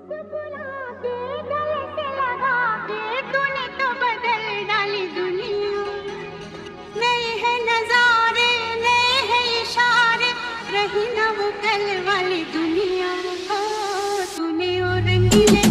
मुस्कुरा के गले से लगा के तूने तो बदल डाली दुनिया। नए हैं नजारे, नए हैं इशारे, रही ना वो कल वाली दुनिया। ओ तूने और रंगीले